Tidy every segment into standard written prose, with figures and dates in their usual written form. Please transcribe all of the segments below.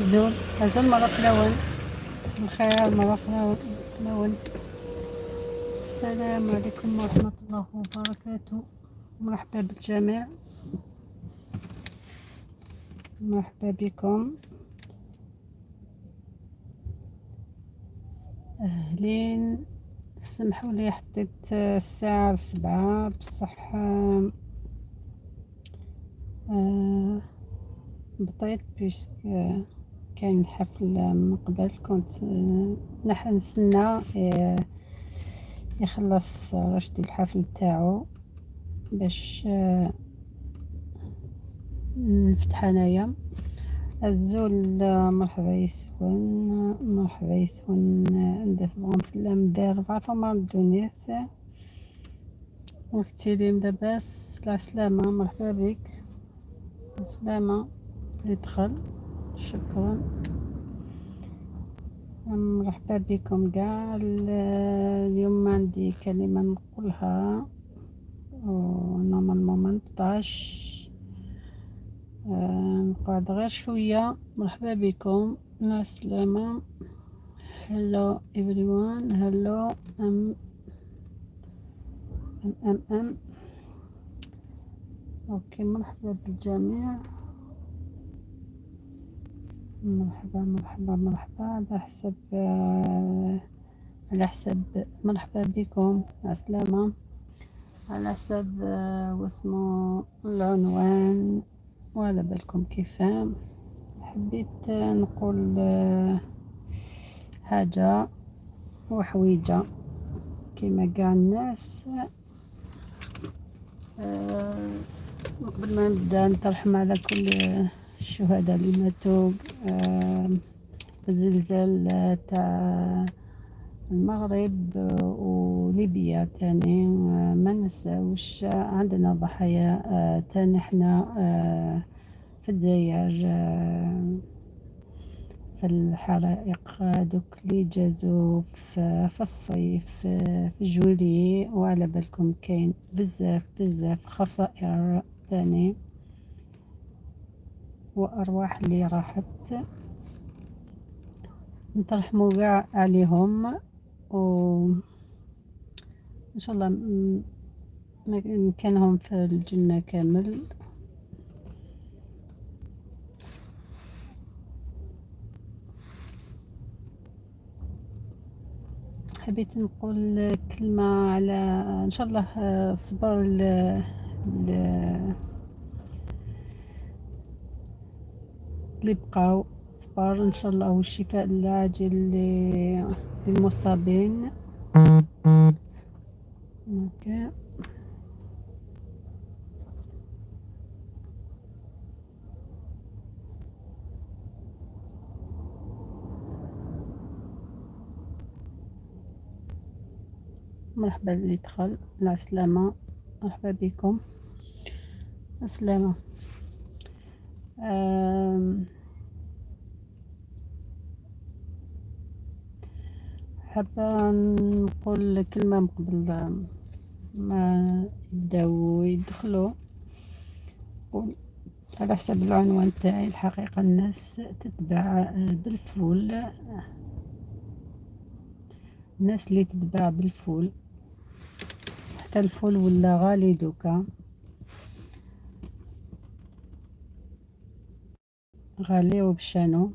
زول هزول مرة لون. مساء الخير مرة لون. السلام عليكم ورحمة الله وبركاته. مرحبا بالجميع، مرحبا بكم، أهلين. سمحوا لي حطيت الساعة 7 بصح بطيت بيسك كاين حفل من قبل. كنت نسنى يخلص رشدي الحفل تاعو باش نفتح انايا. الزول مرحبا يسون، مرحبا يسون. ندير بغم في الامدار فما الدنيا وقتي لي لاباس العسلامة. مرحبا بك السلامة اللي دخل، شكرا. مرحبا بكم كاع. اليوم عندي كلمة نقولها ونورمالمون منبطاش، نقعد غير شوية. مرحبا بكم، مع السلامة. hello everyone. hello اوكي. مرحبا بالجميع، مرحبا مرحبا مرحبا. على حسب مرحبا بكم، عسلامة. على حسب واسمو العنوان وعلى بالكم كيفاه. حبيت نقول حاجة وحويجة كيما قاع الناس. قبل ما نبدا نترحم على كل الشهداء اللي ماتوا الزلزال تاع المغرب وليبيا تاني. ما نساوش عندنا ضحايا تاني احنا في الجزائر في الحرائق دوك اللي جازو في الصيف في جويلية. وعلى بالكم كاين بزاف خسائر تاني وأرواح اللي راحت. نترحموا كاع عليهم وإن شاء الله مكانهم في الجنة كامل. حبيت نقول كلمة على إن شاء الله صبر اللي بقاو، صبر إن شاء الله، والشفاء العاجل للمصابين. اوكي. مرحبا اللي دخل، العسلامة، مرحبا بكم، السلامة. حابة نقول كلمة قبل ما يبداو يدخلوا. على حسب العنوان تاعي الحقيقة الناس تتباع بالفول. الناس اللي تتباع بالفول، حتى الفول ولا غالي دوكا، غالي وبشانو.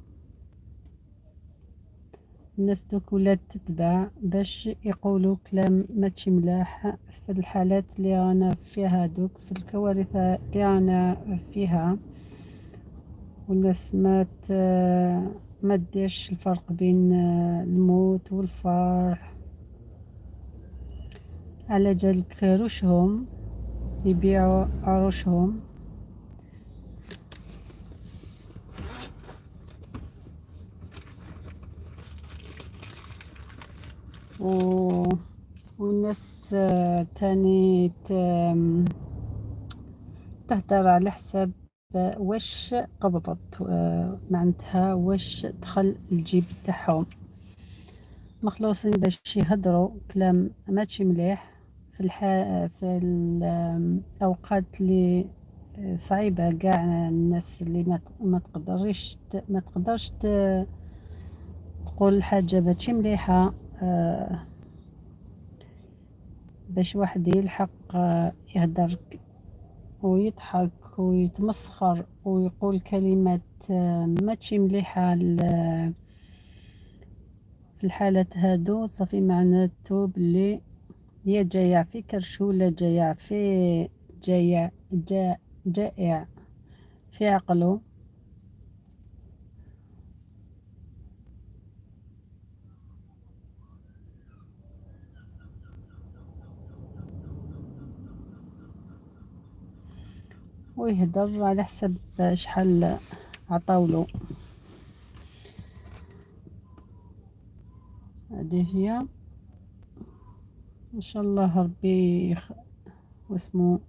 الناس دوك ولات تتباع باش يقولوا كلام ماشي ملاح في الحالات اللي رانا فيها دوك، في الكوارث اللي رانا فيها. والناس ما تديرش الفرق بين الموت والفرح. على جالك روشهم يبيعوا عروشهم. والناس تاني تهدر على حساب واش قبضت، معناتها واش دخل الجيب تاعهم. مخلوصين باش يهدروا كلام ماشي مليح في الأوقات اللي صعيبة قاع الناس اللي ما تقدرش تقول حاجة ماشي مليحة، باش واحد يلحق يهدر ويضحك ويتمسخر ويقول كلمات ماشي مليحة في الحالات هادو، صافي معناتو بلي يا جايع في كرشو ولا جايع جائع في عقله. ويهدر على حسب شحال عطاولو. هذه هي، ان شاء الله ربي واسمو.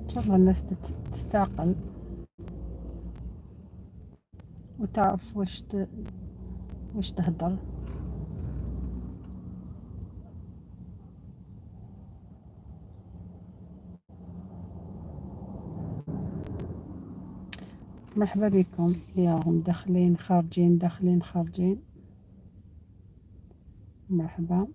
ان شاء الله الناس تستعقل وتعرف واش تهدر. مرحبا بكم، اليوم داخلين خارجين داخلين خارجين. مرحبا.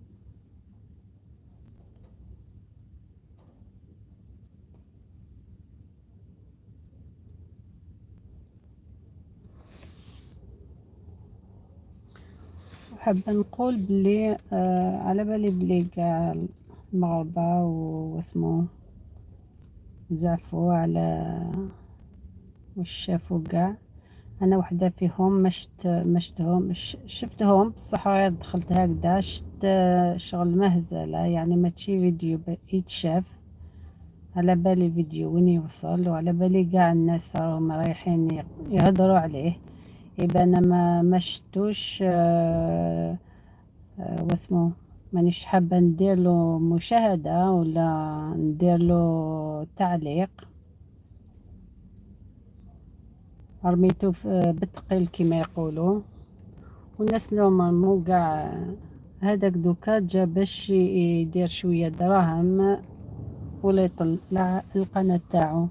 حابة نقول بلي على بالي بلي قاع المغاربة واسمو زعفوا على واش شافوا قاع. انا وحده فيهم شفتهم بصح غير دخلت هكذا شفت شغل مهزله، يعني ماشي فيديو يتشاف. على بالي فيديو وين يوصل، وعلى بالي قاع الناس راهم رايحين يهضروا عليه. يبقى انا ما شفتوش واسمو. مانيش حابه ندير له مشاهده ولا ندير له تعليق. رميتو بالثقيل كما يقولوا. والناس نورمالمون قاع هذاك دوكا جا باش يدير شويه دراهم ولا يطلع القناه تاعو.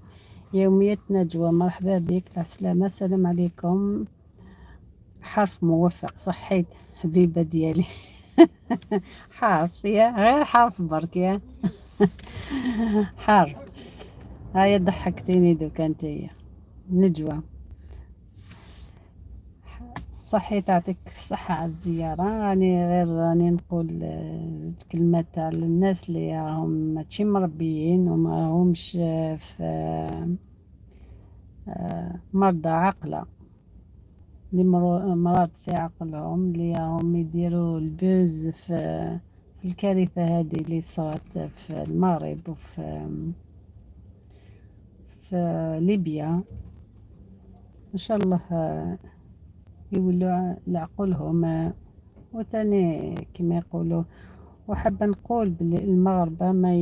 يومية نجوى، مرحبا بك، العسلامة، السلام عليكم. حرف موفق، صحيت حبيبة ديالي. حرف يا غير حرف برك يا. حرف. هيا ضحكتيني دوكا انتيا نجوى. صحيت، يعطيك الصحة على الزيارة. راني غير نقول زوج كلمات على الناس اللي راهم ماشي مربيين وما راهمش في مرضى عقلة، اللي مرض في عقلهم، اللي راهم يديروا البوز في الكارثة هذه اللي صارت في المغرب في ليبيا. إن شاء الله يولوا لعقولهم. وتاني كما يقولوا. وحابة نقول بلي المغاربة ما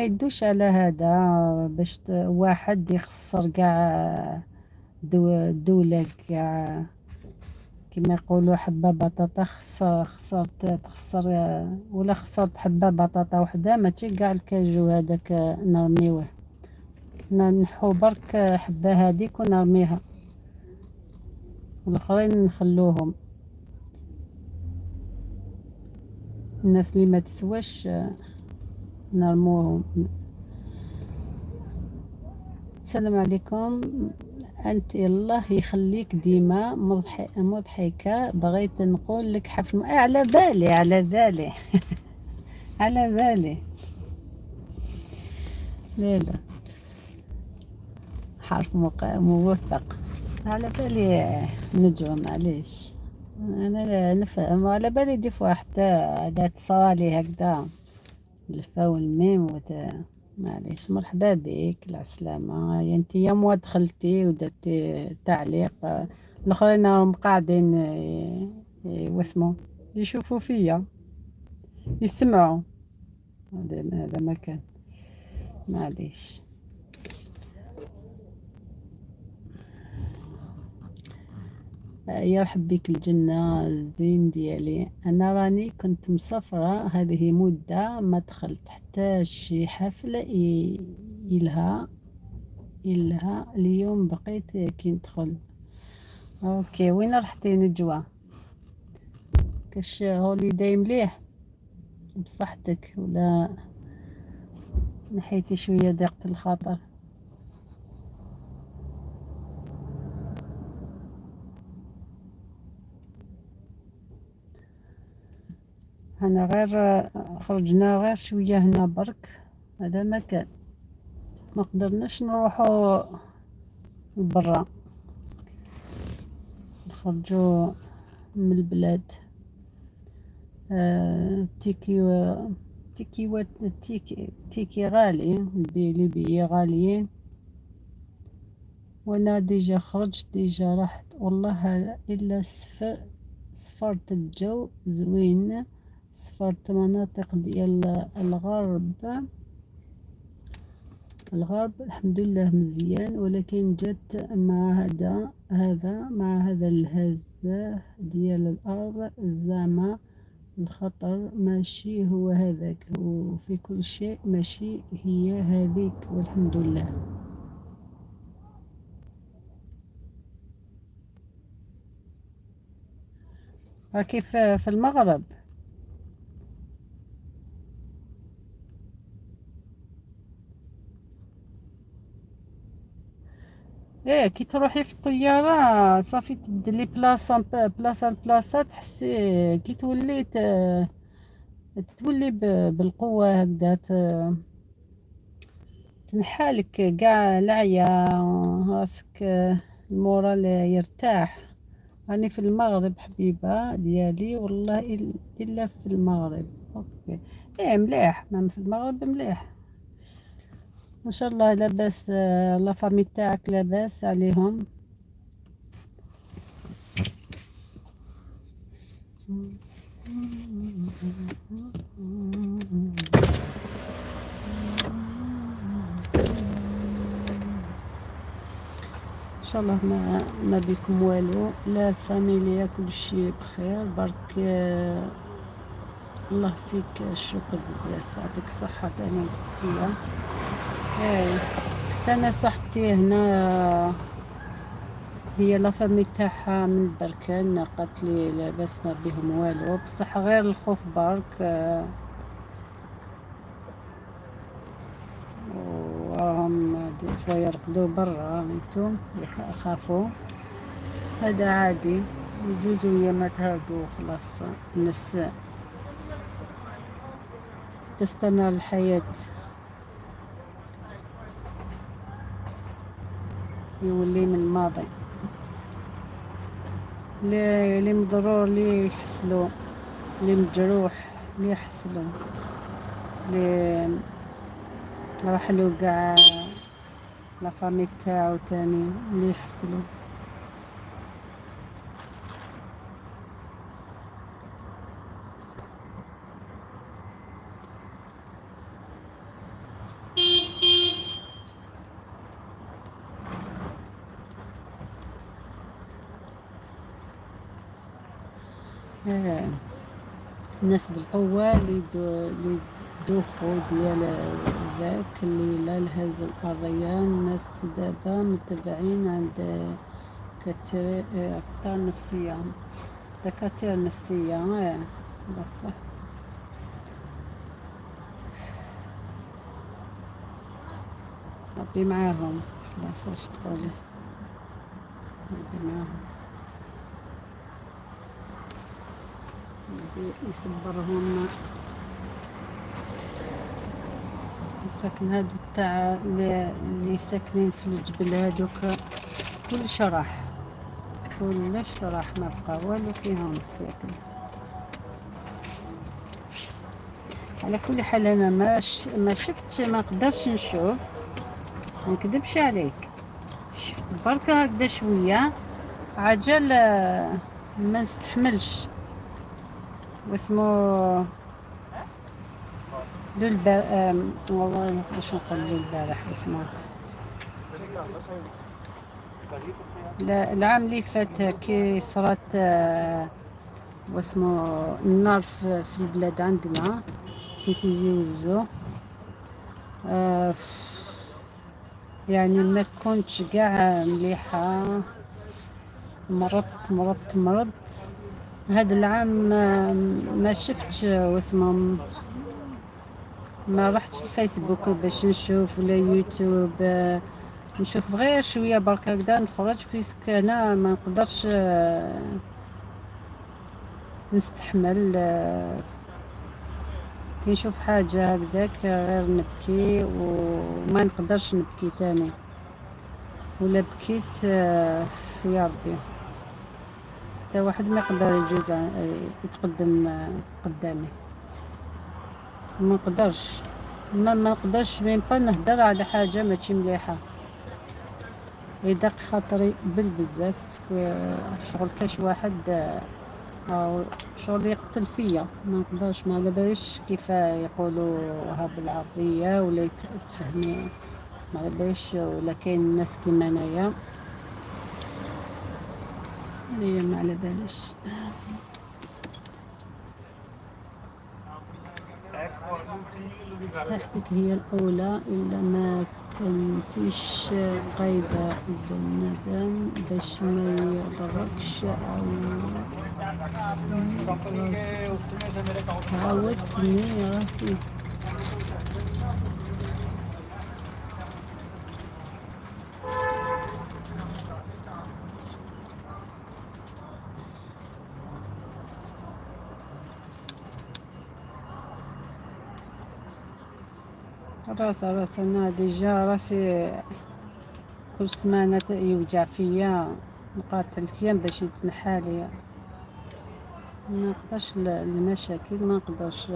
يدوش على هذا باش واحد يخسر قاع دولة قاع. كما يقولوا حبة بطاطا تخسر ولا خسرت حبة بطاطا وحدة ماشي قاع الكاجو هذاك نرميوه. نحو برك حبة هذيك ونرميها والاخرين نخلوهم. الناس اللي ما تسواش نرموهم. السلام عليكم. انت الله يخليك ديما مضحكة. بغيت نقول لك حرف على بالي على بالي. على بالي. لا لا، حرف موفق. على بالي نجوى معليش. انا لا نفهم على بالي دي فوا حتى هذا تصرالي هكذا الفا والميم معليش. مرحبا بك العسلامة يا انت يا موا دخلتي ودرتي تعليق. الاخرين راهم قاعدين واسمو يشوفوا فيا يسمعوا. هذا ما كان معليش. يرحب بك الجنة الزين ديالي. أنا راني كنت مسافرة هذه مدة ما دخلت حتى شي حفلة إلها اليوم بقيت كي ندخل. أوكي وين رحتي نجوى؟ كاش هوليداي مليح بصحتك ولا نحيتي شوية ضيقة الخاطر؟ أنا غير خرجنا غير شوية هنا برك. هذا ما كان ما قدرناش نروحو لبرا نخرجوا من البلاد. تيكي تيكي غالي البيلي غاليين. وانا ديجا خرجت ديجا رحت والله الا سفرت الجو زوين. سفرت مناطق ديال الغرب الحمد لله مزيان. ولكن جات مع هذا الهزة ديال الأرض زعما الخطر ماشي هو هذاك وفي كل شيء ماشي هي هذيك والحمد لله. كيف في المغرب؟ ايه كي تروحي في الطيارة صافي تبدلي بلاصة لبلاصة تحسي كي تولي بالقوة هكذا تنحالك قاع العيا راسك المورال يرتاح. راني في المغرب حبيبة ديالي والله إلا في المغرب. أوكي إيه مليح ما في المغرب مليح ما شاء الله لاباس. لافامي تاعك لاباس عليهم. ان شاء الله ما بكم والو لا فاميليا كل شيء بخير برك. الله فيك الشكر بزاف يعطيك الصحة تاني بختية. ايه حتى انا صاحبتي هنا هي لا فامي تاعها من بركان قالت لي لاباس ما بهم والو بصح غير الخوف برك. وراهم دي فوا يرقدوا برا انتم يخافوا. هذا عادي يجوزوا ايامات هادو خلاص الناس تستمر الحياة يولي من الماضي. اللي مضرور اللي يحسلو اللي مجروح اللي يحسلو اللي رحلو قاع لافامي تاعو تاني اللي يحسلو. الناس بالقوة اللي دوخوا ديال ذاك اللي لهز القضية. الناس دابا متبعين عند دكاترة نفسية دكاترة نفسية. بصح ربي معاهم خلاص واش تقولي. ربي معاهم يصبرهم. الساكن هادو تاع اللي ساكنين في الجبل هادوك كل شرح كلش راح نبقى والو فيها مصيبة. على كل حال انا ما شفتش، ما نقدرش نشوف، ما نكذبش عليك، شفت بركة هكذا شوية عجل ما نستحملش. واسمو والله ما نقدرش نقول البارح واسمو لا العام اللي فات كي صرات واسمو النار في البلاد عندنا كي تيزيوزو يعني ما كنتش قاع مليحة، مرضت. هذا العام ما شفتش واسمه، ما رحتش الفيسبوك باش نشوف ولا يوتيوب، نشوف غير شويه برك هكذا نخرج، بيسك انا ما نقدرش نستحمل كي نشوف حاجه هكذاك غير نبكي، وما نقدرش نبكي تاني، ولا بكيت يا ربي حتى واحد ما يقدر يجوز يتقدم قدامي، ما نقدرش ما نقدرش ميم با نهدر على حاجه ماشي مليحه، يدق خاطري بالبزاف. شغل كاش واحد او شغل يقتل فيا، ما نقدرش، ما على باليش كيف يقولوها بالعربيه ولا تفهمي، ما على باليش، ولا كاين الناس كيما انايا هي ما على باليش. صحتك هي الأولى إلا ما كنتيش قايدة بالندم باش ما يضركش أو عاودتني راسي. راس انا ديجا راسي كل سمانة يوجع فيا، نبقى 3 أيام باش يتنحالي، ما نقدرش المشاكل، ما نقدرش.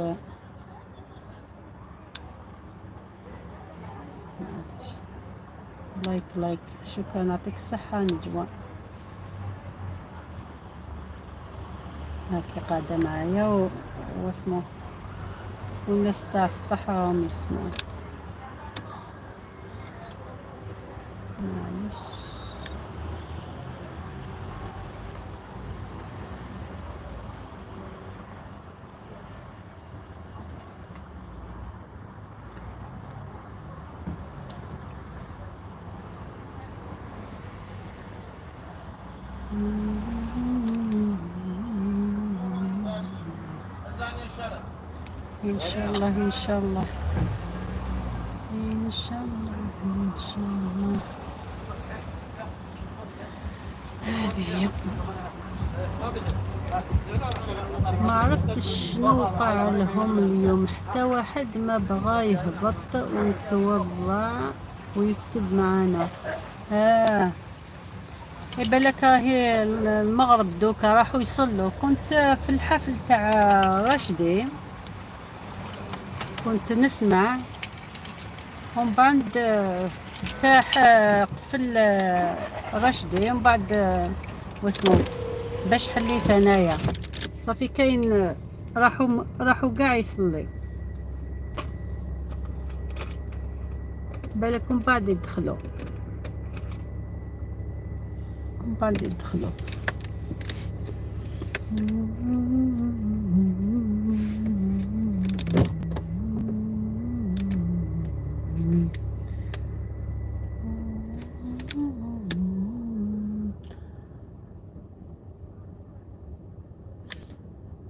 لايك شكرا، يعطيك الصحة نجوى. هاكي قاعدة معايا واسمو والناس تاع سطحهم يسمعوا، معليش. إن شاء الله إن شاء الله إن شاء الله إن شاء الله. هذه ما عرفتش شنو وقع لهم اليوم، حتى واحد ما بغى يهبط ويتوضع ويكتب معنا. يبالك راهي المغرب دوكا راحوا يصلوا، كنت في الحفل تاع رشدي كنت نسمع، ومن بعد فتح قفل رشدي، ومن بعد واسمو باش حليت انايا صافي كاين راحوا قاع يصلي، بالك من بعد يدخلوا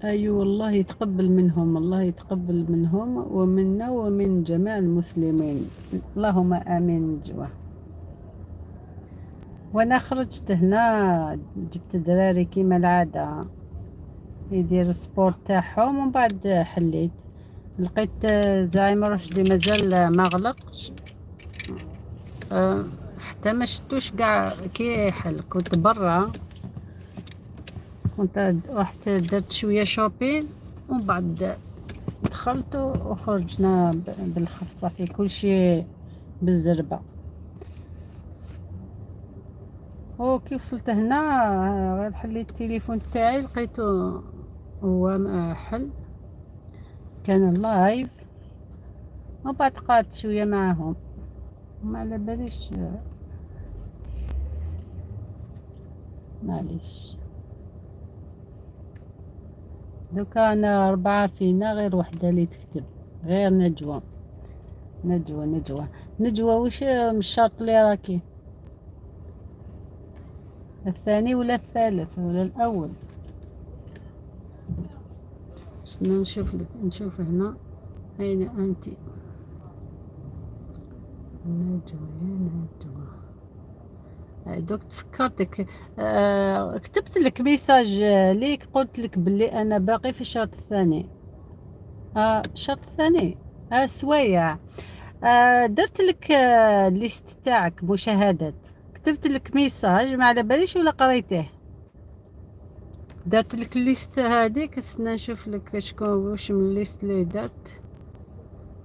أيوة الله يتقبل منهم، الله يتقبل منهم ومنا ومن جميع المسلمين، اللهم آمين. جوا وانا خرجت هنا جبت دراري كيما العادة يديروا سبورت تاعهم، ومن بعد حليت لقيت زعيم رشدي مازال ما غلقش، حتى ما شفتوش قاع كي حل، كنت برا كنت رحت درت شوية شوبين ومن بعد دخلت وخرجنا بالخف صافي كلشي بالزربة. كي وصلت هنا غير حليت التليفون تاعي لقيته هو حل كان اللايف، ومن بعد قعدت شوية معاهم ما على باليش معليش. دوكا انا 4 فينا غير وحدة اللي تكتب، غير نجوى. نجوى وش مش شرط اللي راكي الثاني ولا الثالث ولا الاول. شنو نشوف لك، نشوف هنا اين انت نجوى يا نجوى. دوك تفكرتك كتبت لك ميساج ليك قلت لك بلي انا باقي في الشرط الثاني. الشرط الثاني سويع. درت لك الليست تاعك مشاهدات، كتبت لك ميساج ما على باليش ولا قريته. درت لك الليست هذيك، استنى نشوف لك شكون واش من الليست اللي درت.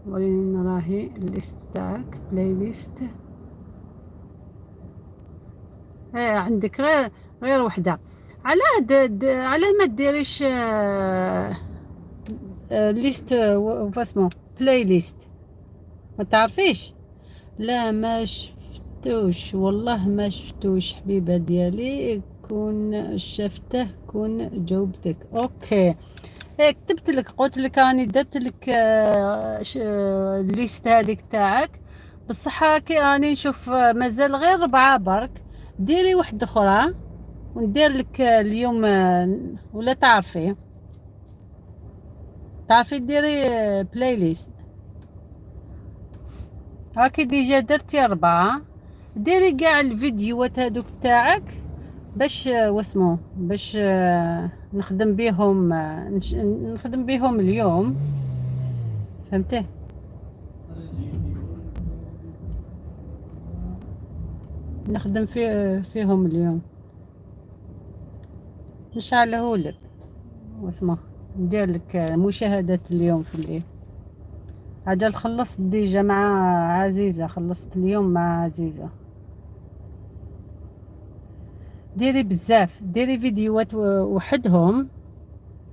وريني راهي الليست تاعك بلاي ليست. عندك غير وحده. على على ما ديريش ليست فاسمو بلاي ليست ما تعرفيش؟ لا ما شفتوش والله ما شفتوش حبيبه ديالي، كون شفته كون جاوبتك. اوكي كتبت لك قلت لك راني درت لك الليست هذيك تاعك، بصح كي راني نشوف مازال غير 4 برك. ديري واحدة اخرى وندير لك اليوم ولا تعرفي ديري بلاي ليست. راكي ديجا درتي 4، ديري قاع الفيديوهات هذوك تاعك باش واسمو باش نخدم بيهم نخدم بيهم اليوم، فهمتي؟ نخدم فيهم اليوم نشعلهولك واسمه ندير لك مشاهدات اليوم في الليل. عجل خلصت ديجا مع عزيزة، خلصت اليوم مع عزيزة. ديري بزاف، ديري فيديوهات وحدهم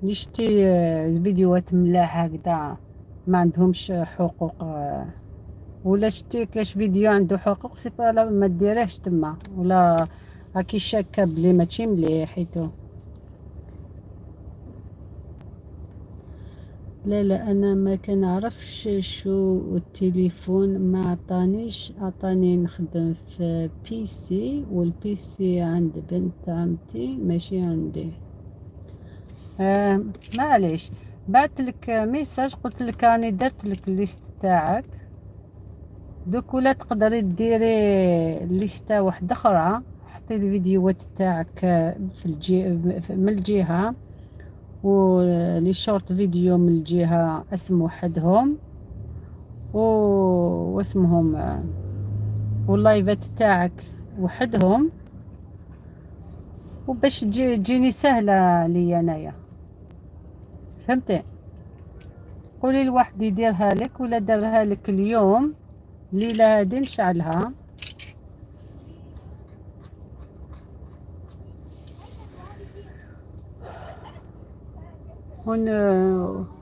نشتي فيديوهات ملاحة هكذا ما عندهمش حقوق، ولا شتي كاش فيديو عنده حقوق سيبا ما ديريهش تما، ولا راكي شاكة بلي ماشي مليح حيتو. لا انا ما كنعرفش شو التليفون، ما عطاني نخدم في بيسي، والبيسي عند بنت عمتي ماشي عندي. معليش بعت لك ميساج قلت لك راني درت لك الليست تاعك دوك، ولا تقدري ديري ليستا واحده اخرى، حطي الفيديوهات تاعك من الجهه، ولي شورت فيديو من الجهه اسم وحدهم واسمهم واللايفات تاعك وحدهم، وباش تجيني سهله لي انايا، فهمتي؟ قولي لواحد يديرها لك ولا دارها لك اليوم ليلة هادي نشعلها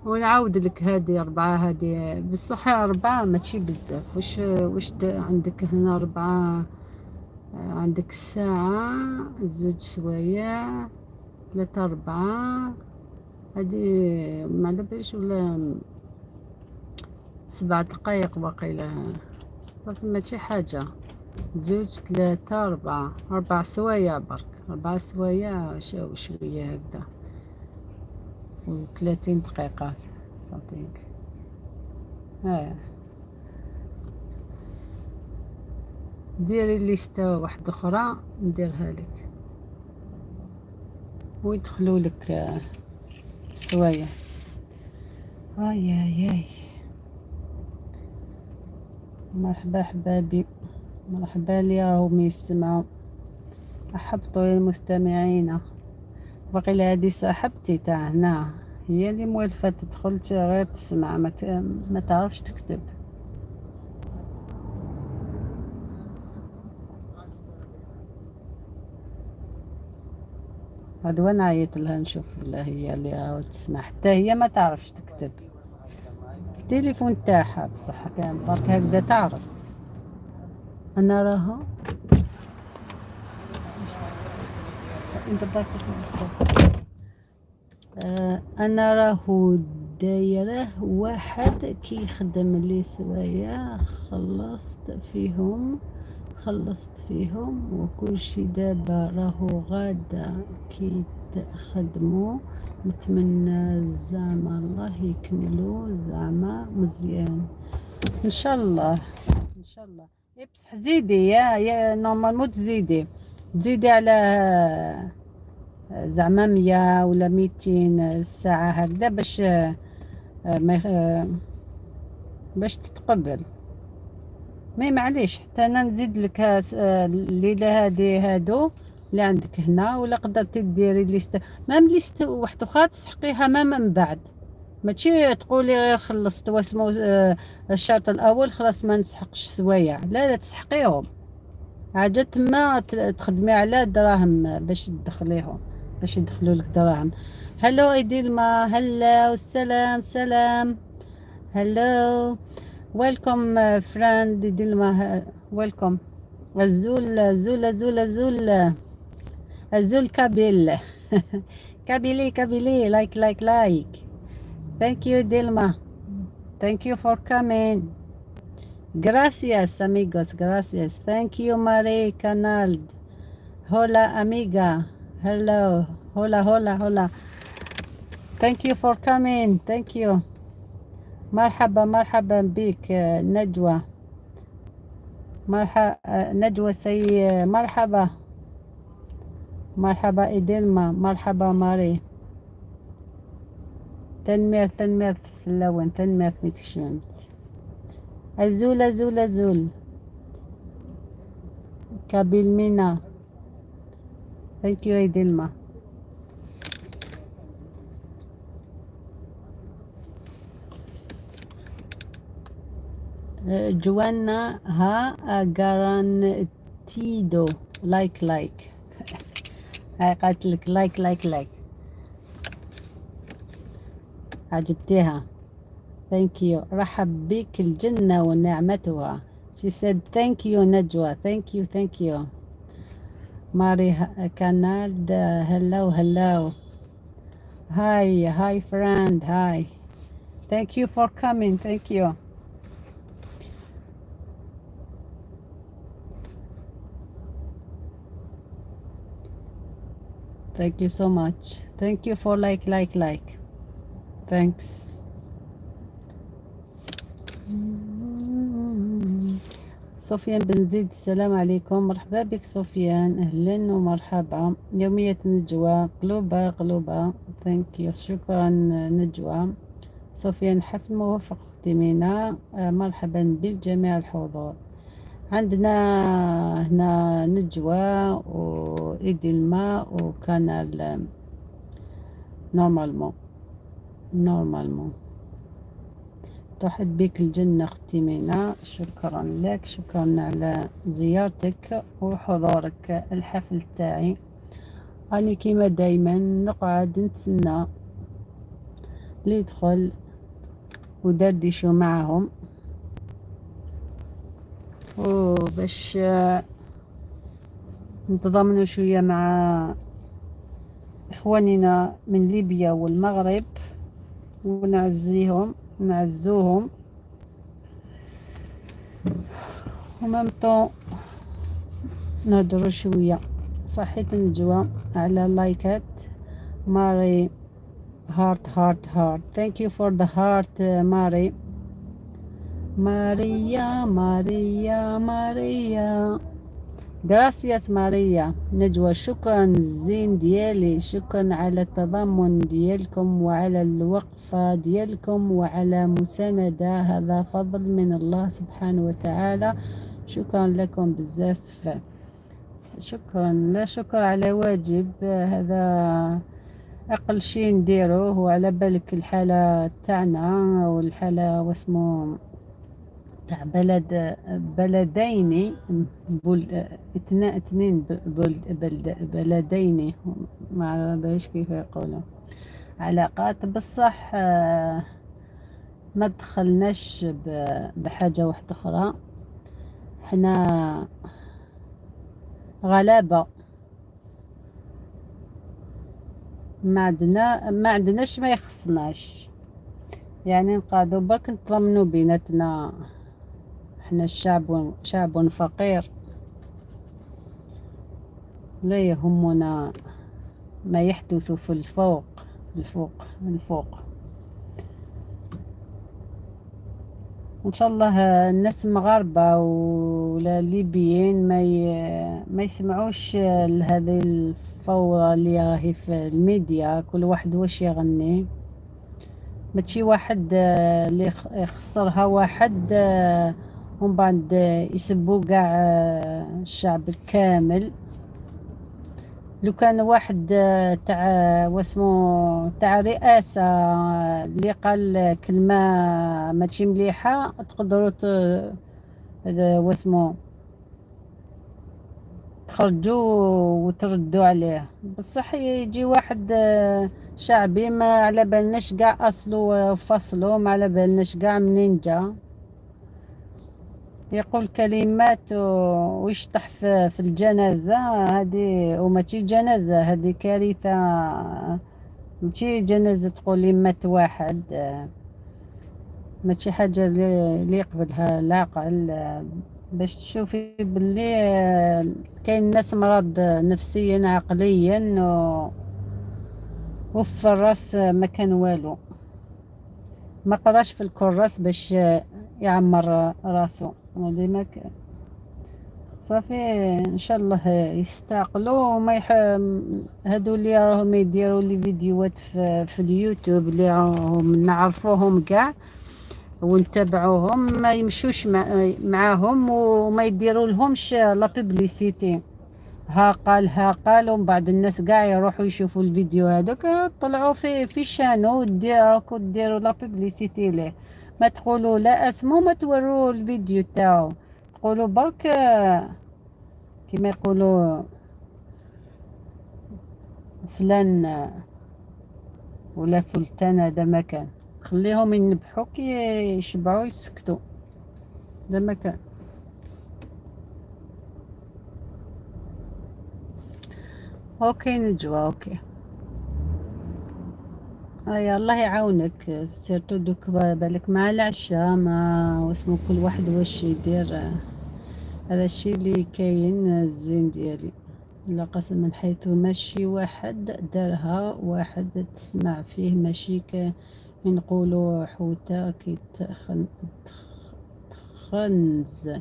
ونعاود لك. هادي 4 هادي بصح 4 ماشي بزاف. واش عندك هنا 4 عندك الساعة 2 سوايع 3 4 هادي ما على باليش ولا 7 دقايق باقي لها صافي ماشي حاجة. 2 3 4 سوايع برك، 4 سوايع شوية هكذا و30 دقيقة صافيك. ديري ليستة واحدة اخرى نديرها لك ويدخلوا لك سوايع. ياي مرحبا حبابي، مرحبا لي راهم يسمعوا. احبطوا يا المستمعين، وقيلا هادي صاحبتي تاع هنا، هي اللي موالفة تدخل غير تسمع، ما تعرفش تكتب. هاد وانا عيط لها نشوف هي اللي عاود تسمع، حتى هي ما تعرفش تكتب في التليفون تاعها، بصح كان برك هكذا تعرف. انا راها انت باك. انا راهو دايره واحد كي يخدم لي سوايع، خلصت فيهم وكل شي. دابا راهو غادا كي تخدمو، نتمنى زعما الله يكملو زعما مزيان ان شاء الله. ان شاء الله. بصح زيدي يا نورمالمون تزيدي على زعما 100 ولا 200 الساعة هكذا باش ما باش تتقبل. مي معليش حتى انا نزيد لك الليلة هادو اللي عندك هنا، ولا قدرتي ديري ليست، مام ليست واحد اخرى تسحقيها ما من بعد. ماشي تقولي غير خلصت واسمو الشرط الاول خلاص ما نسحقش سوايع، لا تسحقيهم. حاجة تما تخدمي على دراهم باش تدخليهم، باش يدخلوا لك دراهم. هلو ايديلما، هلا والسلام سلام. هلو، ويلكم فريند ايديلما، ويلكم. الزول الزول كابيل. كابيلي لايك. Thank you Dilma. Thank you for coming. Gracias amigos, gracias. Thank you Marie Canal. Hola amiga. Hello. Hola. Thank you for coming. Thank you. مرحبا بك نجوى. نجوى سي مرحبا إدلما، مرحبا ماري. تنمير في اللون، تنمير متشمت. الزول كابيل مينا. Thank you إدلما. جوانا ها جارانتيدو لايك. هاي قالت لك لايك. عجبتيها. thank you. رحب بك الجنة ونعمتها. she said thank you نجوى. thank you. ماري كانال. hello. hi friend. hi. thank you for coming. thank you. Thank you so much. Thank you for like. Thanks. سفيان بن زيد، السلام عليكم. مرحبا بك سفيان، أهلا ومرحبا. يومية نجوى قلوبة. Thank you. شكرا نجوى. سفيان حفل موفق أختي مينا. مرحبا بالجميع الحضور. عندنا هنا نجوى وإيدي الماء وكانال نورمالمون. تحب بك الجنة أختي مينا. شكرا لك، شكرا على زيارتك وحضورك الحفل تاعي. أنا كيما دايما نقعد نتسنى اللي يدخل ودردشوا معهم، وباش نتضامنوا شوية مع إخواننا من ليبيا والمغرب، ونعزوهم وممتو نهدروا شوية. صحيت نجوى على لايكات. ماري heart. thank you for the heart ماري. ماريا. gracias ماريا. نجوى شكرا زين ديالي، شكرا على التضامن ديالكم وعلى الوقفة ديالكم وعلى مساندة، هذا فضل من الله سبحانه وتعالى. شكرا لكم بزاف. شكرا، لا شكر على واجب. هذا أقل شي نديروه، وعلى بالك الحالة تاعنا والحالة واسمو تاع بلدين اثنين بلدين، ما باش كيف يقولوا علاقات بصح. ما دخلناش بحاجة واحدة أخرى. حنا غلابة، ما عندناش ما يخصناش، يعني نقعدوا برك نتضمنوا بيناتنا. احنا شعب فقير، لا يهمنا ما يحدث في الفوق. ان شاء الله الناس المغاربة ولا ليبيين ما يسمعوش لهذه الفوضى اللي راهي في الميديا، كل واحد واش يغني. ماشي واحد اللي يخسرها واحد ومن بعد يسبوا قاع الشعب الكامل. لو كان واحد تاع واسمو تاع رئاسة اللي قال كلمة ماشي مليحة، تقدروا هذا واسمو تخرجوا وتردوا عليه. بصح يجي واحد شعبي ما على بالناش قاع اصله وفصله، ما على بالناش قاع منين جا، يقول كلمات ويشطح في الجنازة هذه. وماشي جنازة، هذه كارثة. ماشي جنازة تقولي مات واحد، ماشي حاجة اللي يقبلها العقل. باش تشوفي باللي كاين ناس مرض نفسيا عقليا وفي الراس ما كان والو، ما قراش في الكراس باش يعمر راسو. ديما صافي ان شاء الله يستعقلوا وما هادو اللي راهم يديروا لي فيديوهات في اليوتيوب اللي راهم نعرفوهم كاع ونتبعوهم، ما يمشوش معاهم وما يديروا لهمش لا بوبليسيتي. ها قال ومن بعد الناس كاع يروحوا يشوفوا الفيديو هذاك، طلعوا في شانو وديروا لا بوبليسيتي ليه. ما تقولوا لا اسمو، ما توروا الفيديو تاعو، تقولوا برك كما يقولوا فلان ولا فلتان هذا مكان. خليهم ينبحوا كي يشبعوا يسكتوا، ده مكان. اوكي نجوى اوكي. هيا الله يعاونك، سيرتو دوك بالك مع العشاء ما واسمو كل واحد واش يدير. هذا الشيء اللي كاين الزين ديالي. لا قسم من حيث ماشي واحد دارها، واحد تسمع فيه ماشي نقولوا حوتة كي تخنز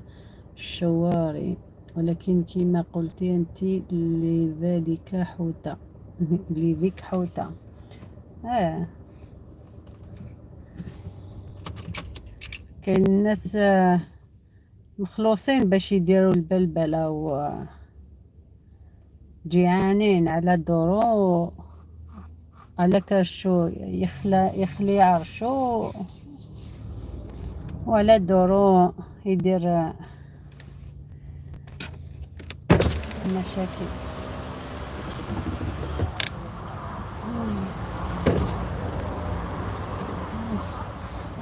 الشواري، ولكن كما قلتي انت لذلك حوتة لذيك حوتة. كاين الناس مخلوصين باش يديروا البلبلة وجيعانين على دورو، على كرشو يخلي عرشو، وعلى دورو يدير مشاكل.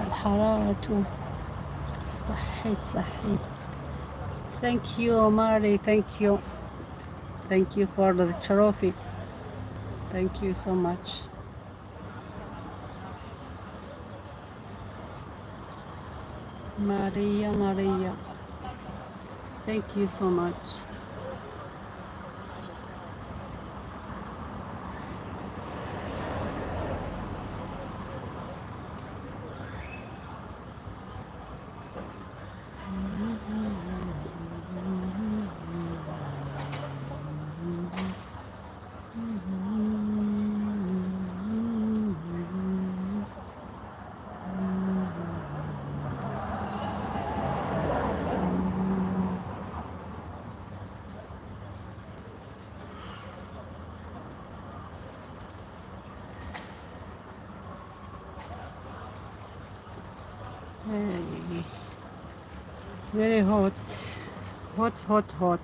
الحرارة صحيت. Thank you Mari, thank you for the trophy, thank you so much. Maria, thank you so much. Hey, very hot, hot, hot, hot.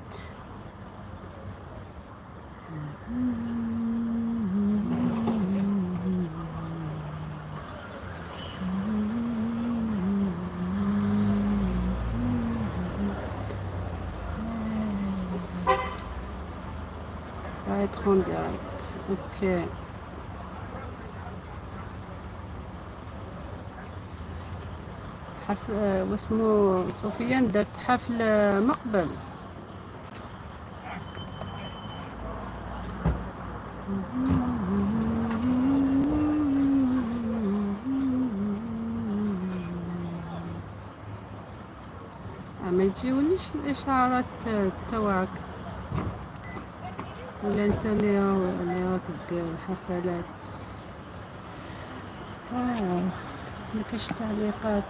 Va être en direct. Ok. حفل واسمه صوفيان درت حفل مقبل. ما يجيونيش الإشعارات تواعك ولا انت اللي راك دير الحفلات. مكاش تعليقات.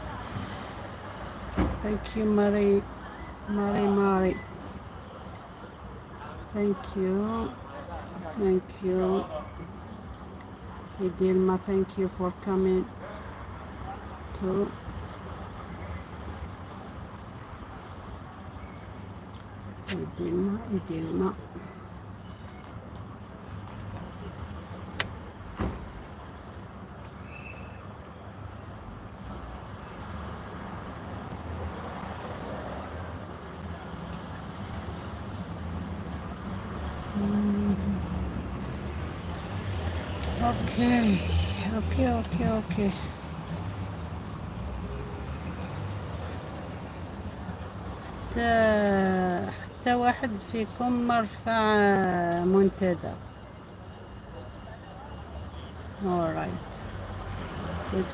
ثانك يو ماري ماري. ثانك يو Idilma, thank you for coming to Idilma. اوكي. حتى واحد فيكم مرفع منتدى. alright, good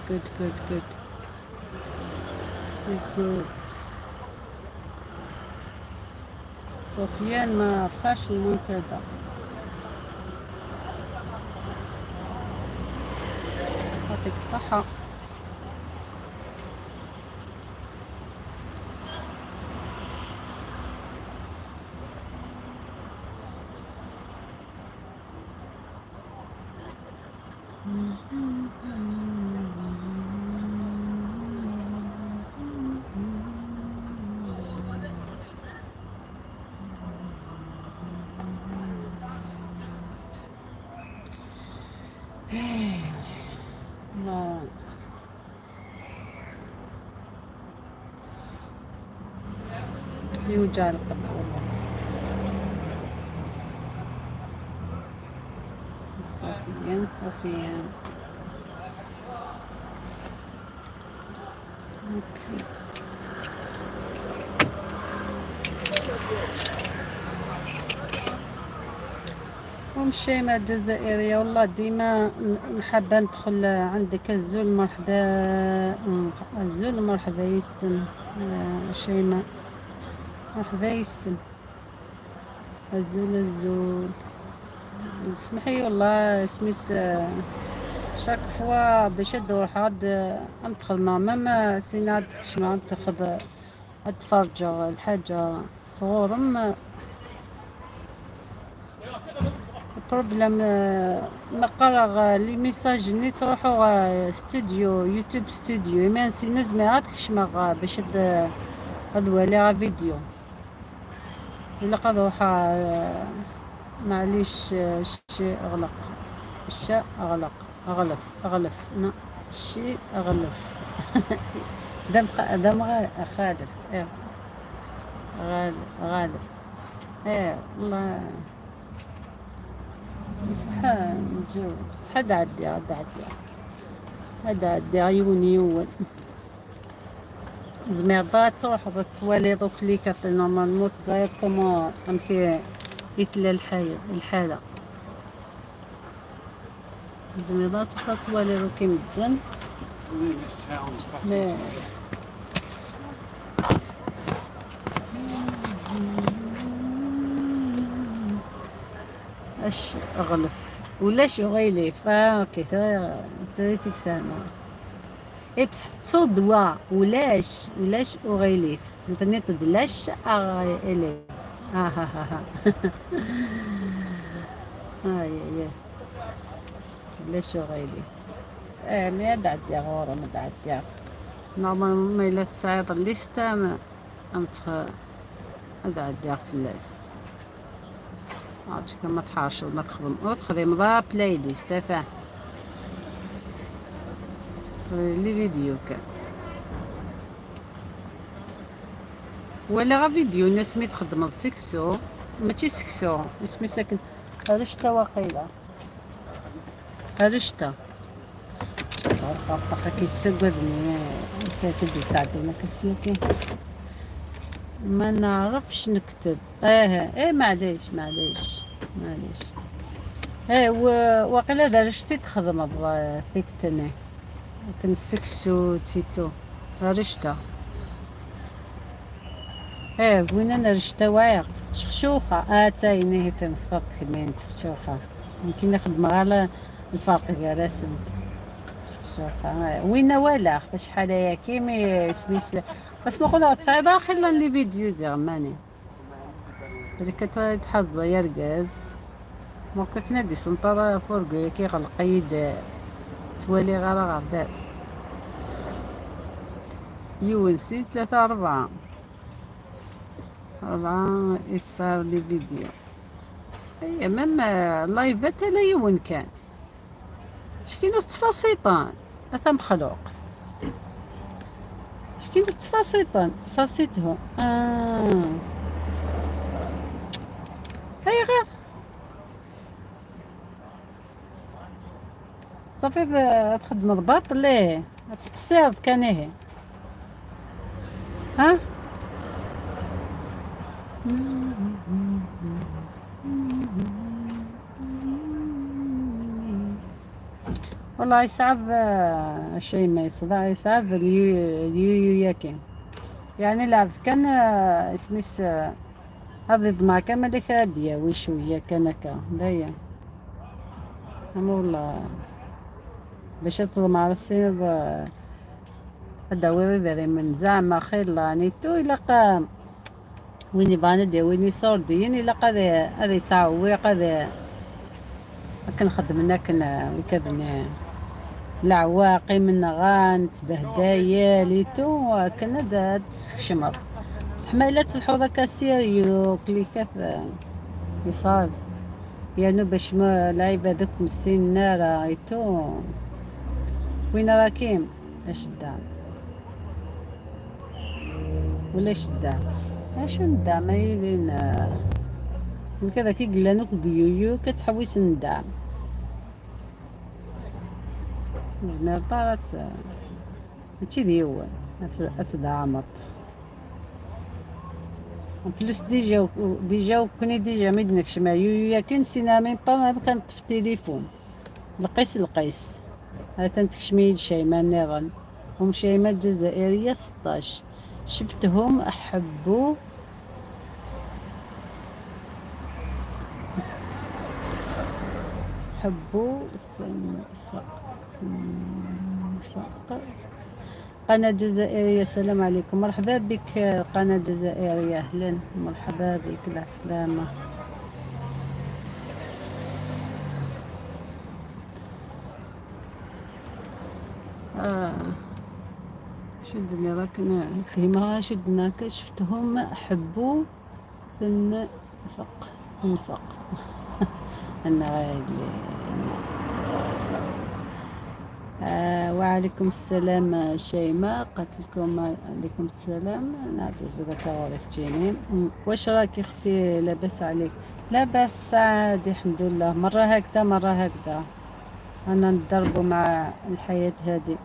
is good. سفيان ما رفعش المنتدى. يعطيك الصحة. لا يوجع القلب والله. صفيان اوكي. شيماء الجزائرية والله ديما نحب ندخل عندك الزول مرحبا يسم شيماء مرحبا يسم الزول اسمحي والله اسميس شاك فوا باش نروح عاد ندخل مع ماما سيناد كشما تاخذ تفرجة الحاجة صغور بروبلم مقرغ لي ميساج ني تروحوا ستوديو يوتيوب ستوديو ما نسينوز ما عادكش ما باش هذوالي فيديو الا قضوها معليش الشيء اغلق الشيء اغلف نا الشيء اغلف دم خالف غالف والله بصح هذا عدي عيوني هو زميضات تروح توالي دوك لي كات نورمالمون تزايد كومون امكي يتلا الحالة زميضات توالي دوك مدن اش اغلف ولاش غيليف اوكي تريد تفهمها بصح تصود دواء ولاش غيليف مثلا تدلاش اغيليف ها هاي ولاش غيليف ما دعت يا غورة ما دعت يا نورمالمون ما إلا تسعيط الليستا أمتخ هذا عداغ فلاس عرفتش كان ما تحارش ولا تخدم وتخدم ضا بلاي ليست فاه لي فيديو كان ولا غا فيديو ناس مي تخدم سكسو ماشي سكسو اسمي ساكن رشتا واقيلا رشتا بقى كيسقدني كدي تعدينا كسيوكي ما نعرفش نكتب معليش وقيلا درجتي تخدم بغا ثيكتني لكن سكسو تيتو رشتا وين انا رشتا واعر شخشوخة تايني هي تنفض كمين شخشوخة يمكن نخدم غالا الفرق رسم شخشوخة وين ولا شحال هيا كيمي سميس بس ما قلت صعيبة خلا لي فيديو زعماني بريكا تحظى يرقز موقع نادي سنطرة فرقو كي غلقيد توالي غالا غرداب يونسي 3 4 يتصار لي فيديو اي مام لايفات لا يون كان شكينو تفاصيطان هذا مخلوق شكينو تفاصيطان فاصيتهم هاي غير صافي تخدم ضباط ليه تقصير كان ايه ها والله يصعب شيء ما يصدع يصعب اليو ياكي يعني لعبت كان اسميس هذي ضما كما ديك هادية وشوية كنكا دايا اما والله باش تصدم على السيد هدا ويري ذري من زعما خير لانيتو إلا قا ويني باندي ويني صوردين إلا قا هذي تعوي قا كنخدم كنا وكذا العواقي من غان تبهدايا ليتو كنا دا تشمر بصح ما إلا تلحو ذاك السيريو كلي كاف يصاب يعني باش ما لعيبة دوك مسين نارا ايتو وين راكيم اش الدعم ولا اش الدعم اشو الدعم يلين وكذا كي قلانوك قيويو كتحويس ندعم زمير طارت هادشي ديوان اتدعمت بلوس ديجا كوني ديجا ميدنكش ما يا كون سينامين با ما كانت في التليفون القيس هاي تنتكشميل شيماء نيران هم شيماء الجزائرية 16 شفتهم أحبوا قناة جزائرية. السلام عليكم، مرحبا بك قناة جزائرية، أهلا مرحبا بك العسلامة. شدني راكنا فيما شدناك شفتهم حبوا نفق أنا غايلي. وعليكم السلام شيماء، قتلكم عليكم السلام. نعرف زكا وريختيني. واش راكي اختي؟ لاباس عليك؟ لاباس عادي الحمد لله، مرة هكذا مرة هكذا، أنا نضربوا مع الحياة هذه.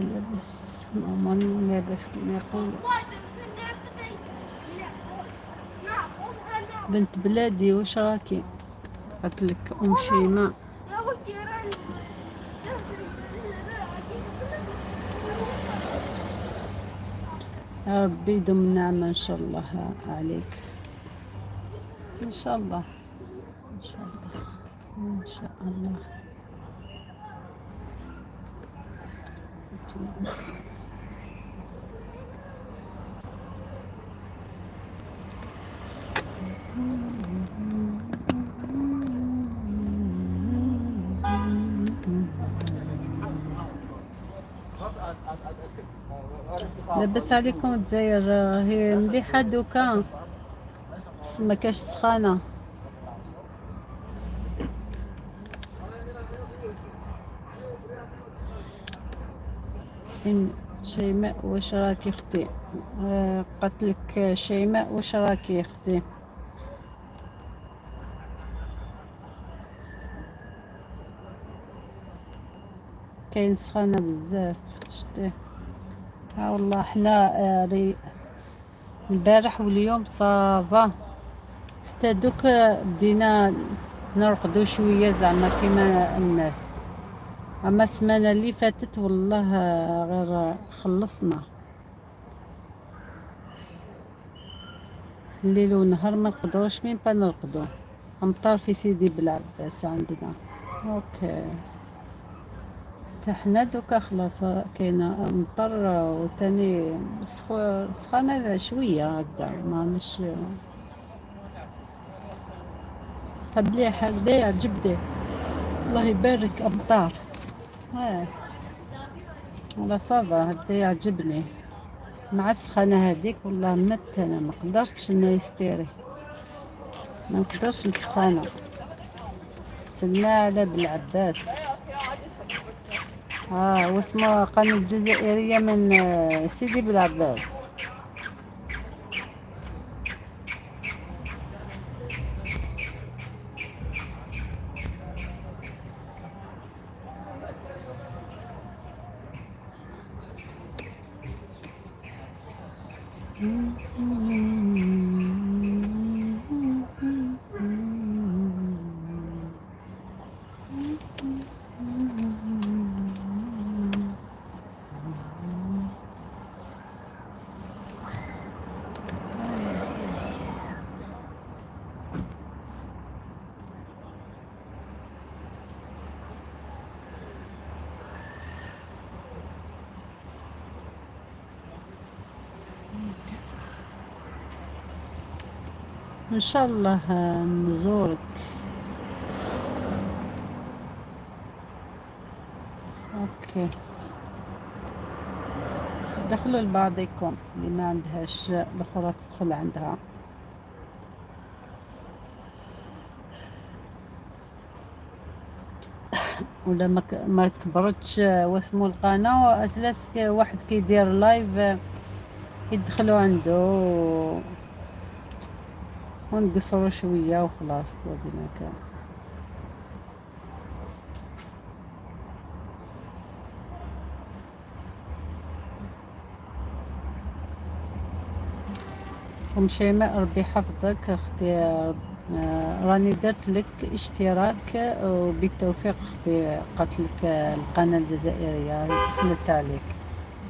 لاباس ماما لاباس كما يقول بنت بلادي. واش راكي؟ قالت لك ام شيماء. يا ربي يدوم النعمة ان شاء الله عليك، ان شاء الله ان شاء الله ان شاء الله. لاباس عليكم الجزائر؟ هي مليحة دوكا بس ما كاش سخانة. إن شيماء واش راكي اختي؟ قالت شيماء واش راكي اختي؟ كاين سخانة بزاف شتي. ها والله حنا البارح واليوم صافا، حتى دوك بدينا نرقدو شوية زعما كيما الناس. اما السمانة اللي فاتت والله غير خلصنا الليل ونهار ما نقدروش مين با نرقدو. امطار في سيدي بلعباس عندنا. اوكي حتى حنا دوكا خلاص كاينه مطر وتاني سخانه شويه هكذا ماناش مليح هكذا يعجبني. الله يبارك امطار. والله صافا هكذا يعجبني مع السخانه هذيك. والله مت انا ما قدرتش نيسبيري، ما نقدرش السخانه. سلمى على بالعباس. واسمه قناة الجزائرية من سيدي بالعباس. ان شاء الله نزورك. اوكي دخلوا لبعضكم، اللي ما عندهاش الاخرى تدخل عندها. ولا ما كبرتش واسمو القناة ثلاث واحد كيدير لايف يدخلوا عنده ونقصروا شوية وخلاص ودي ما كان. شيماء ربي يحفظك اختي. راني درت لك اشتراك وبالتوفيق اختي. قالت لك القناة الجزائرية دخلت عليك.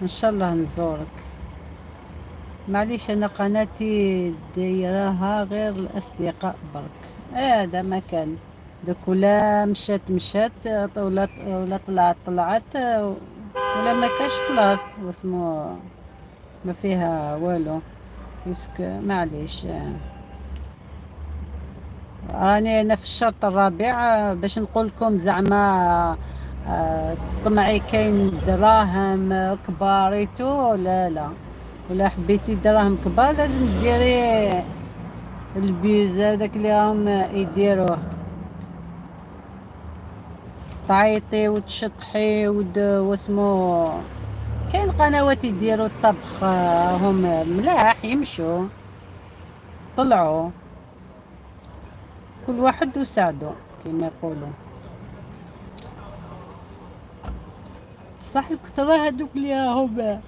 ان شاء الله نزورك. معليش انا قناتي دايراها غير الاصدقاء برك. هذا ما كان دوك ولا مشات ولا طلعت ولا ما كاش خلاص واسمو ما فيها والو. يسك معليش. راني انا في الشرط الرابع باش نقول لكم زعما طمعي كاين دراهم كباريتو. لا ولا حبيتي دراهم كبار لازم ديري البيوز هذاك اللي راهم يديروه. تعيطي وتشطحي واسمو كاين قنوات يديروا الطبخ هم ملاح يمشوا طلعوا كل واحد وساعده كما يقولوا. صح الكترة هذوك اللي راهم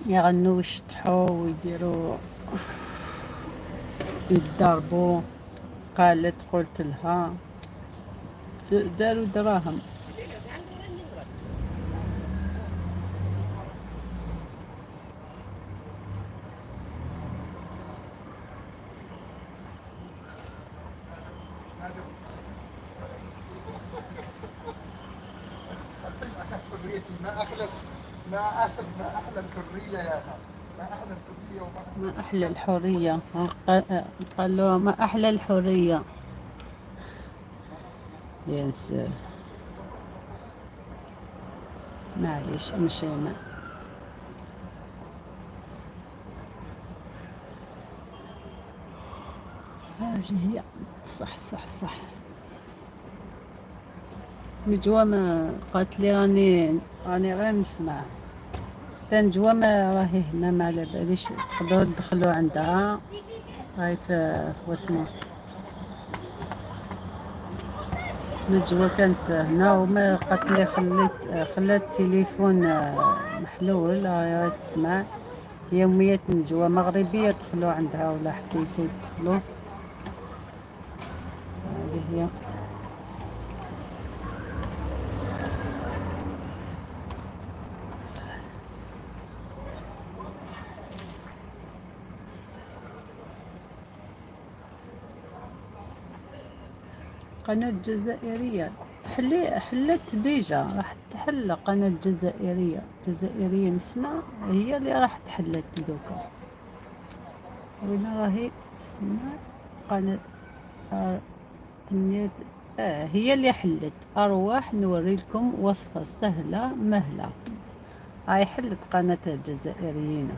يغنوا ويشطحوا ويديروا يتضربوا. قلت لها داروا دراهم. ما أحلى الحرية يا ناس. ما أحلى الحرية ما أحلى الحرية. قالوا ما أحلى الحرية. ينسى معليش ماشي هذه هي. صح صح صح. نجوى ما قالت لي راني غير نسمع. تنجوى ما راهي هنا ما على باليش تقدروا تدخلوا عندها. هاي في واسمو نجوى كانت هنا وما قالت لي خلات التليفون محلول راهي تسمع. يومية نجوى مغربية دخلوا عندها ولا كيف يدخلوا. هذه هي. قناة جزائرية حلت ديجا راح تحل قناة جزائرية نسنا هي اللي راح تحلت دوكا. وين راهي اسمها قناة تمنية هي اللي حلت أرواح نوري لكم وصفة سهلة مهلة. هاي حلت قناة الجزائريين.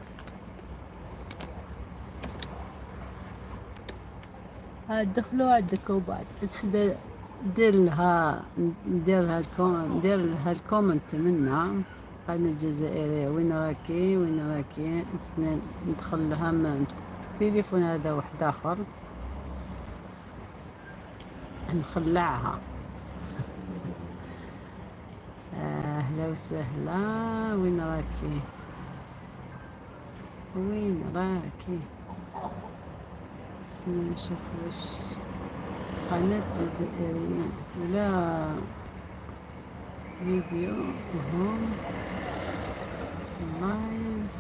دخلوا عندك وبعد دير لها الكومنت منها قناة الجزائرية وين راكي ندخل لها من التليفون هذا واحد آخر نخلعها. أهلا وسهلا. وين راكي نشوف واش قناة جزائرية ولا فيديو هون لايف.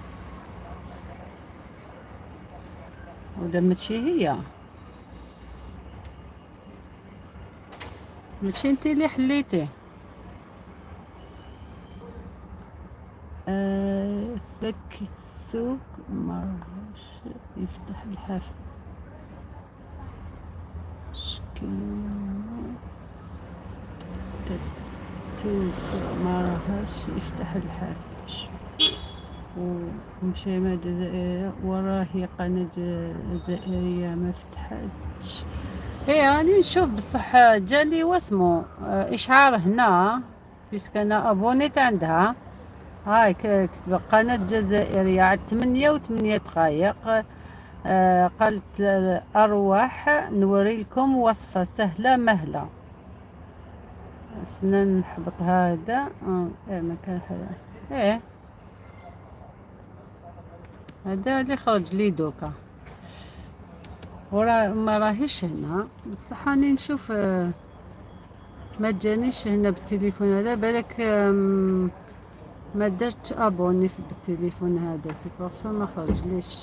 ودا ماشي انتي اللي حليتي. فك الثوب مرهش يفتح الحافل. مرهش يفتح الحافل. ومشي ما جزائرية وراهي قناة جزائرية ما فتحتش. ايه راني نشوف بصح جالي واسمو اشعار هنا بيسك انا ابونيت عندها. هاي كتب قناة جزائرية على 8:08. قالت أرواح نوري لكم وصفة سهلة مهلة. سنان نحبط هذا ما كان حدا. ايه هذا اللي خرج لي دوكا ورا ما راهيش هنا بصح راني نشوف ما جانيش هنا بالتليفون هذا بالك ما درتش ابوني بالتليفون هذا سي بورسا ما خرج ليش.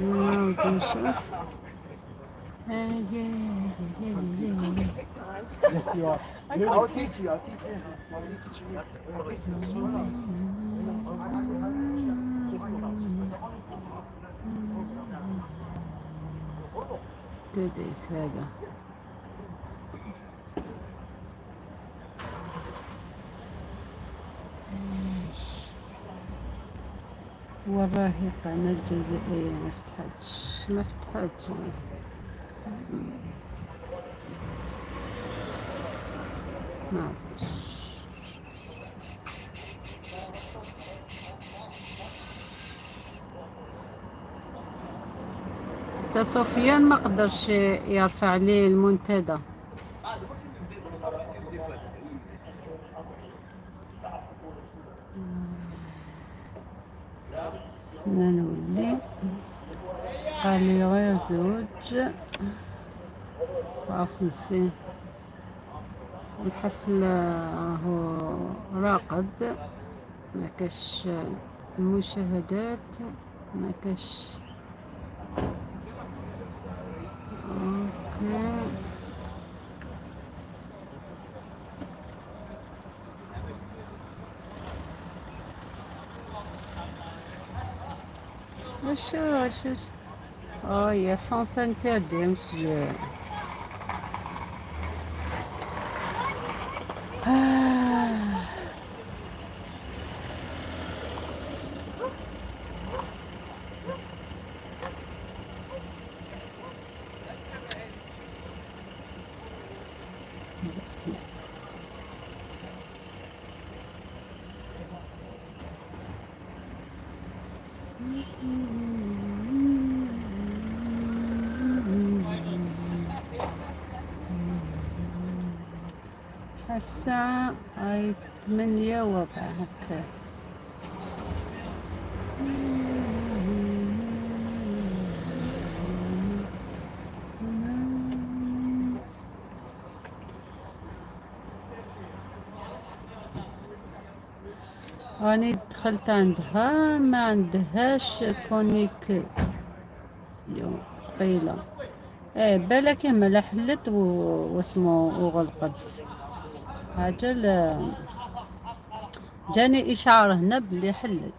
نعاود نشوف. Yes, you are. I'll teach you. تدرس هذا وراهي قناة جزائرية ما فتحتش ما عرفتش. تا سفيان ما قدرش يرفع لي المنتدى. نولي قال لي غير زوج وخمسين. الحفل راهو راقد ما كاش المشاهدات ما كاش. اوكي واش يا سانس انتردي ماشي الساعة هاي 8:15 هكا. راني دخلت عندها ما عندهاش كونيك ثقيلة. ايه بالك ما حلت واسمو وغلقت. عجل جاني اشعار هنا بلي حلت.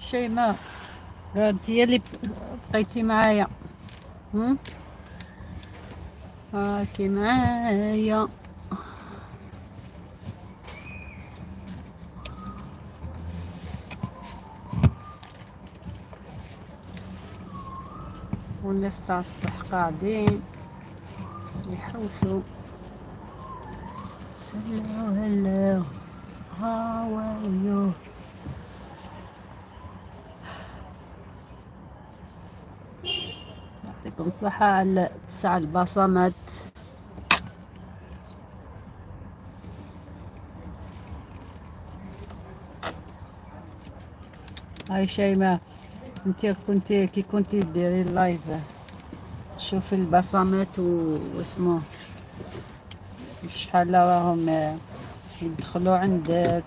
شيماء انتي اللي بقيتي معايا. هاكي معايا. والناس تاع السطح قاعدين يحوسوا. هلو هاو ار يو. يعطيكم الصحة على 9 البصمات. هاي شيماء انتي كي كنتي ديري اللايف تشوفي البصمات واسمه شحال راهم يدخلوا عندك.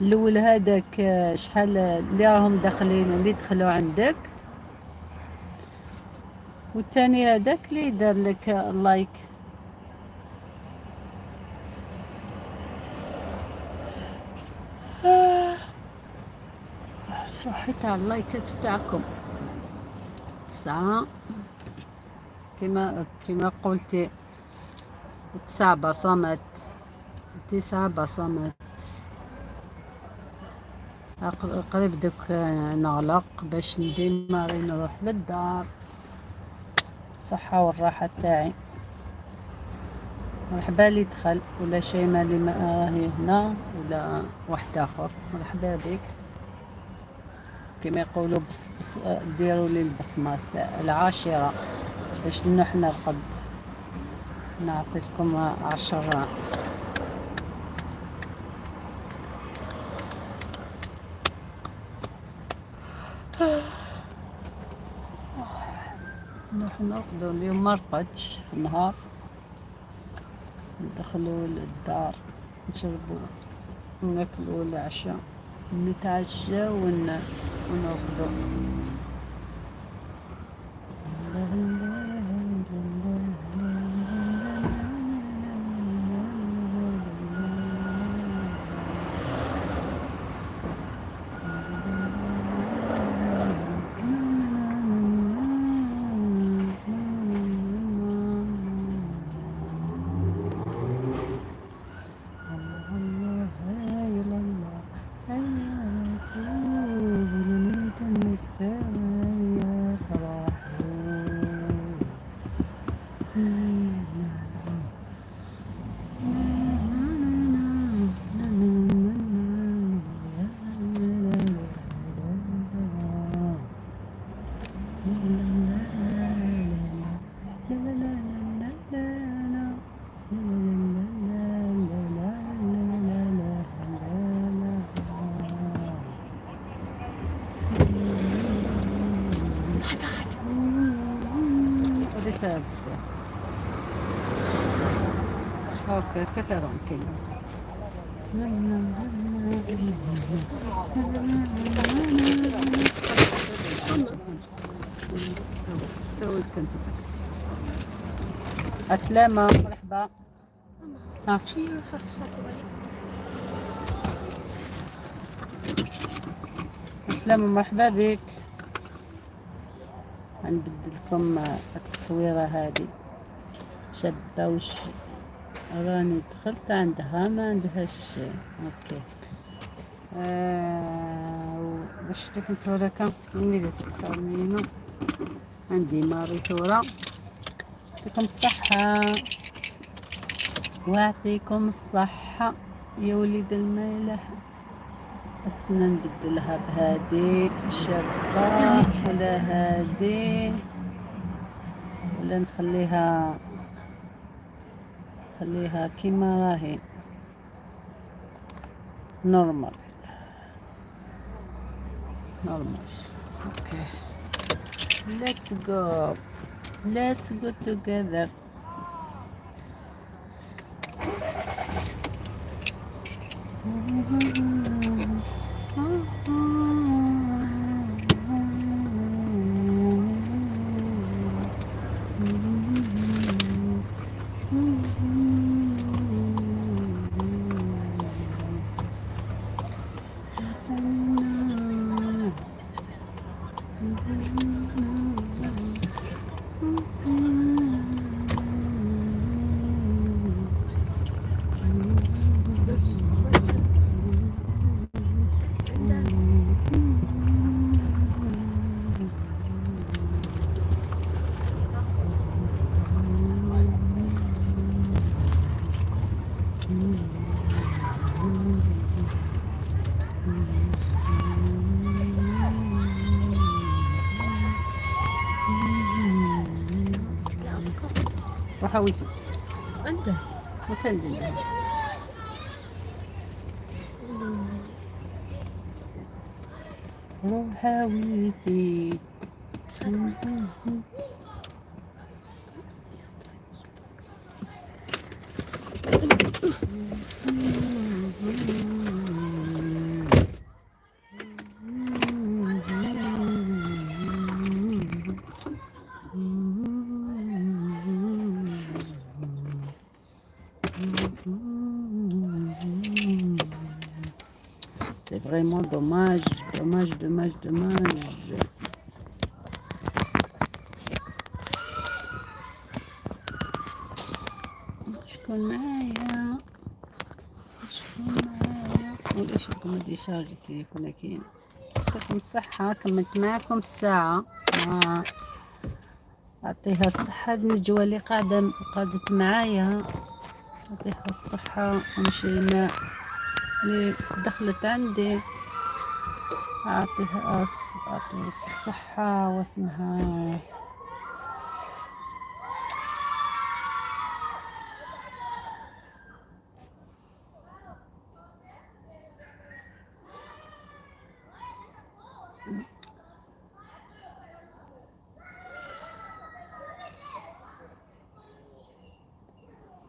الاول هذاك شحال اللي راهم داخلين اللي دخلوا عندك، والثاني هذاك اللي دار لك لايك. روحيت على اللايكات تاعكم. 9 كما قلتي 9 بصمات. 9 بصمات. قريب دوك نغلق باش نديماري نروح للدار. الصحة والراحة تاعي. مرحبا اللي دخل ولا شيماء اللي ما راهي هنا ولا واحد اخر. مرحبا بك. كما يقولوا بس ديروا لي البصمات العاشرة باش نروح نرقد. نعطيكم 10. نروح نرقدوا. اليوم ما رقدش في النهار. ندخلوا للدار نشربوا وناكلوا العشاء نتعشى ونرقدوا. اوكي كثرهم كلهم. استوت كنت عسلامة مرحبا. ها عسلامة مرحبا بك. غنبدلكم التصويرة هذه شابة وش راني دخلت عندها ما عندهاش شيء. اوكي باش كنت وراك مني تفكرني عندي ماريتورا. يعطيكم الصحة ويعطيكم الصحة يا وليد الملاح. أصلا نبدلها بهادي شابة ولا هادي ولا نخليها كيما راهي نورمال. اوكي let's go together. وحويتي أنت وكان جنبها وحويتي. C'est vraiment dommage. شكون معايا وليش راكم هادي شارجي التليفون كاين. يعطيكم الصحة كملت معاكم الساعة مع أعطيها الصحة النجوى اللي قعدت معايا. يعطيها الصحة ومشينا اللي دخلت عندي أعطيها الصحة واسمها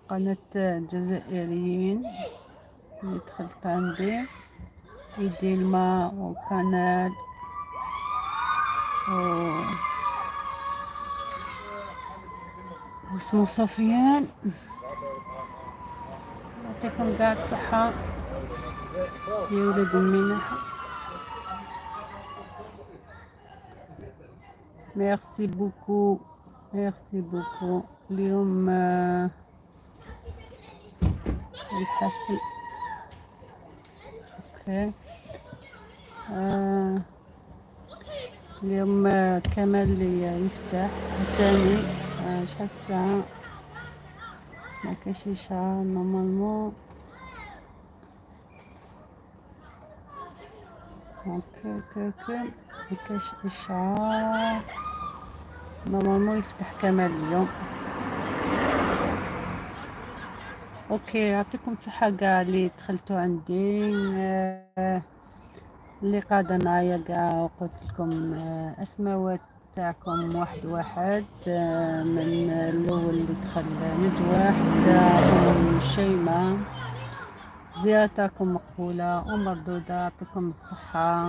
قناة الجزائريين اللي دخلت عندي يدي الماء وقناة واسمه سفيان. يعطيكم قاع الصحة يا ولد المنح. ميرسي بوكو اليوم الحفل. اوكي اليوم كمال اللي يفتح الثاني. شحال الساعة ما كاينش إشعار نورمالمون. اوكي ما كاينش إشعار نورمالمون يفتح كمال اليوم. اوكي يعطيكم الصحة كاع اللي دخلتوا عندي اللي قاعدة معايا كاع وقلت لكم اسماوات تاعكم واحد من الاول اللي دخل نجوى حتى شيماء، زيارتكم مقبولة ومردودة، يعطيكم الصحة.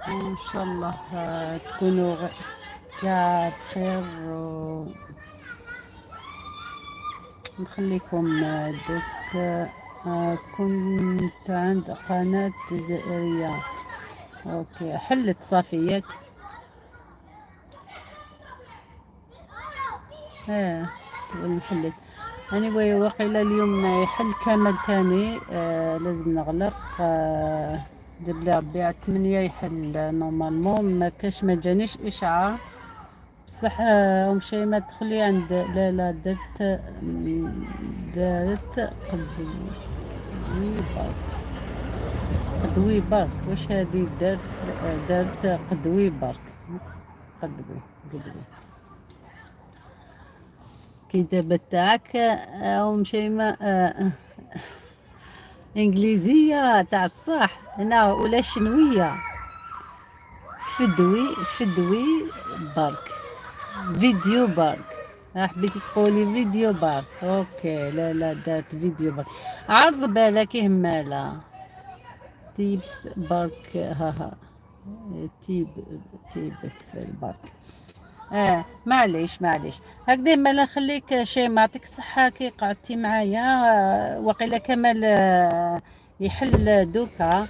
وإن شاء الله تكونوا كاع بخير. ونخليكم دوك. كنت عند قناة جزائرية. اوكي، حلت صافية. اه حلت. anyway وقيل اليوم يحل كامل تاني. لازم نغلق. جاب لي ربي على 8 يحل نورمالمون. ما كاش، ما جانيش اشعار بصح. ام شيماء تدخلي عند لا دارت قدوي برك. واش هادي دارت قدوي برك. قدوي كتابة تاعك ام شيماء انجليزية تاع الصح هنا ولا شنوية. فدوي برك. فيديو برك. حبيتي تقولي فيديو برك. اوكي، لا دارت فيديو برك. عرض بالك همالة. تيب برك. ها تيب بث البرك. معليش هكذا. ما نخليك شي ما يعطيك الصحة كي قعدتي معايا. وقيلا كمال يحل دوكا.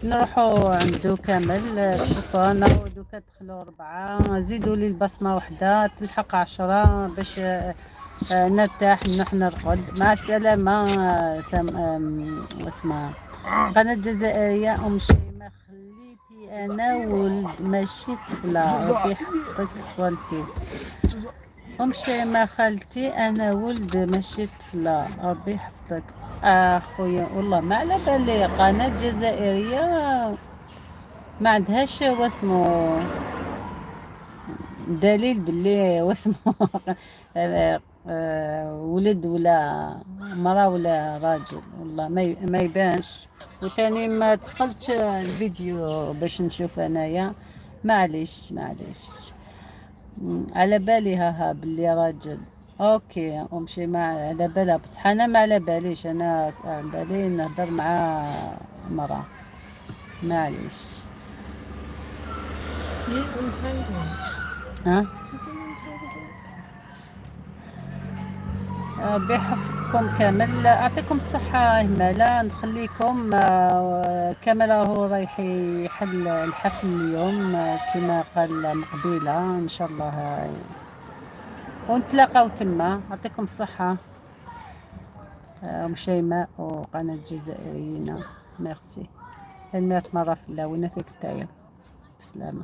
نروحوا عندو كامل. شكرا. دوكا دخلوا 4، زيدوا لي البصمة وحدة تلحق 10 باش نرتاح نروح نرقد. مع السلامة. اسمها قناة جزائرية. شيماء خليتي أنا ولد ماشي طفلة. ربي يحفظك خالتي. شيماء خالتي أنا ولد ماشي طفلة. ربي يحفظك أخويا. والله ما على بالي قناة جزائرية ما عندهاش واسمو دليل باللي واسمه ولد ولا مرا ولا راجل. والله ما يبانش. وتاني ما دخلتش الفيديو باش نشوف انايا. معليش. على بالي ها باللي راجل. اوكي ومشي مع على بالها بصح انا ما على باليش. انا على بالي نهضر مع مرا. معليش. ها ربي يحفظكم كامل. يعطيكم الصحة همالة. نخليكم كامل راهو رايح يحل الحفل اليوم كما قال مقبيلة إن شاء الله. ونتلاقاو تما. يعطيكم الصحة. شيماء وقناة جزائريين. ميرسي. المئة مرة في الله. وين فيك تايا. بسلامة.